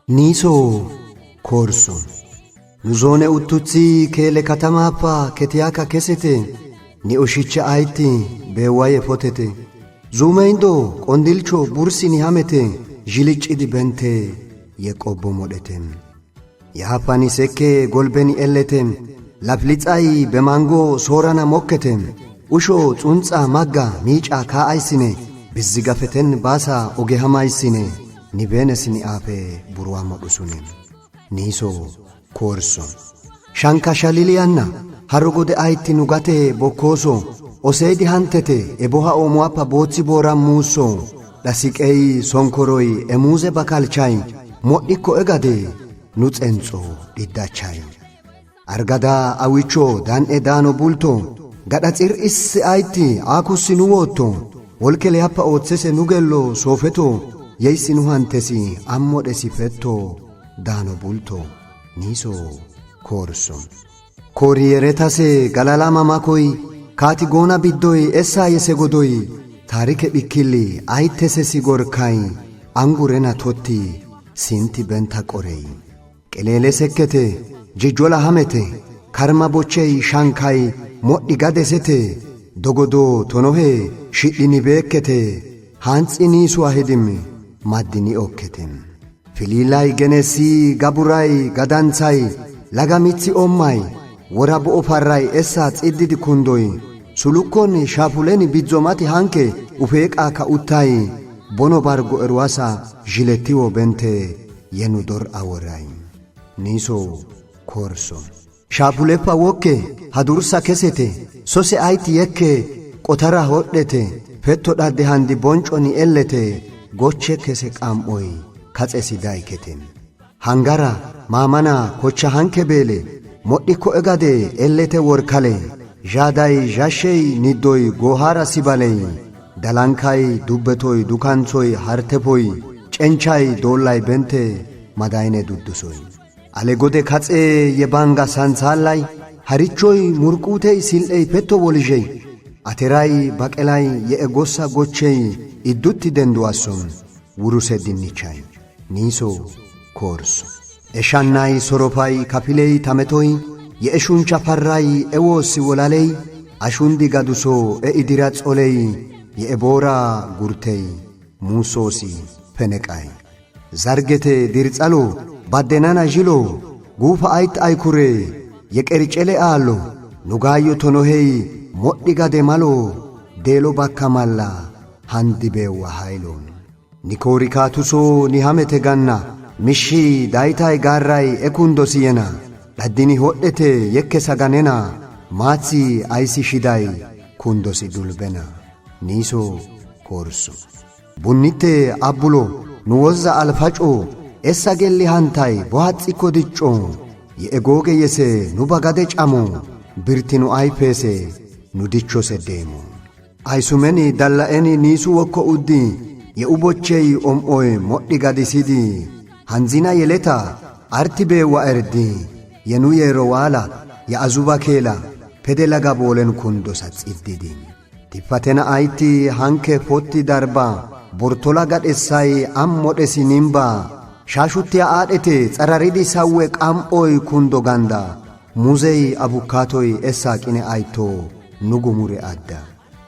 Niso korso Nuzone uttuzi kele katamapa ketiaka kesete ni oshicha aiti bewaye fotete Zumeindo kondilcho bursi ni hamete jilichidi bente yeqobbo modhetem Yapani seke golbeni elletem laflixai bemango sorana mokketem Usho tsuntsa magga miica kaa'aysine bizzigafeten basa oge hamaysine ni benesini ape buruwa modhusune Niso korso Shanka shalilianna harugode ayti nugate bokoso Osedi hantete eboha omuapa bootsi bora muso Lasiqei sonkoroi emuze bakalchai modhikko egade nutsenso diddachai Argada awicho dan edano bulto Gadaxir is ayti akusi nuwoto Wolkele happa otsese nugello sofeto Yeisinu hantesi ammodesi fetto dano bulto Niso korso Korieretase galalama makoi Kati gona biddoi essa yese godoi Tarike bikili aytese sigorkai Angurena totti sinti benta qorei Kelele sekkete jijjola hamete Karma bochei shankai modhi gadesete Dogodo tonohe shidhini beekkete Hantsini suahedimi maddini okketem Fililai genesi gaburai gadantsai Lagamitsi ommai Wora bo'o parrai essa xiddidi kundoi Sulukkonni shafuleni bizzomati hanke ufeeqa ka uttai Bono bargo erwasa jilettiwo bente yenu dor aworai Niso korso Shafuleppa wokke hadursa kesete Sose ayti yekke qotara hodhete Fetto dhadde handi bonconi ellete Goche kese qam'oi katsesi dayketen Hangara mamana kocha hanke bele Modhikko egade ellete workale Jadai jashei niddoi gohara sibalei Dalankai dubbetoi dukantsoi hartepoi Cenchai dollai bente madayne duddusoi Ale gode katse yebanga sansalai Harichoi murqutei sil'ei petto wolijei Aterai baqelai yeegossa gochei iddutti denduasson Wuruse dinnichai Niso korso Eshannai soropai kapilei tametoi Yeeshuncha parrai ewosi wolalei Ashundi gaduso idiratz olei Yeebora gurtei musosi peneqai Zargete dirtsalo baddenana jilo Gufa ayt aykure Yeqericele aalo Nugayo tonohei modhi gade malo Delo bakka malla handi bewa haylon Nikorikatuso ni hamete ganna Mishi daitai garrai ekundo siyena Laddini hodhete yekke saganena Matsi aysi shidai kundosi dulbena Niso korso Bunnite abbulo nuwozza alfaco Essa gelli hantai bohaxiko dicco Yeegoge yese nubagade camo Birtinu aypese nudicho sedemo Aysumeni dallaeni nisu wokko uddi Yeubochei om'oy modhi gadisidi Hanzina yeleta artibe wa erdi Yenuyero wala ya azuba kela Pedelaga bolen kundo satsiddidi Tiffatena ayti hanke fotti darba Bortola gadessai ammodhesi nimba Shashutti aadhete tsararidi sawwe qam'oy kundo ganda Muzei abukatoi essa qine ayto nugumure adda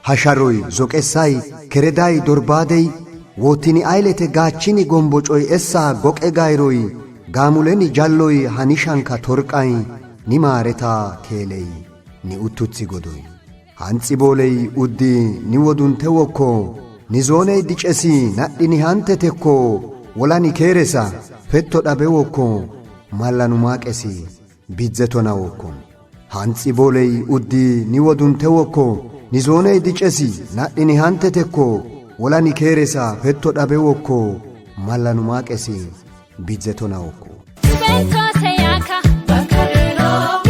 Hasharoy zoqessai keredai dorbadei Wotini aylete gachini gombocoy essa goqe gayroi Gamuleni jalloi hanishanka torqai Nimareta kelei ni uttutsi godoi Hantsi bolei uddi ni wodunte wokko Nizonei dicesi nadhini hantetekko Wolani keresa fetto dhabe wokko Mallanu maqesi bizzetona wokko Hantsi bolei uddi ni wodunte wokko Nizonei dicesi nadhini hantetekko Wolani keresa fetto dhabe wokko Mallanu maqesi bizzetona wokko Benko seyaka bakadero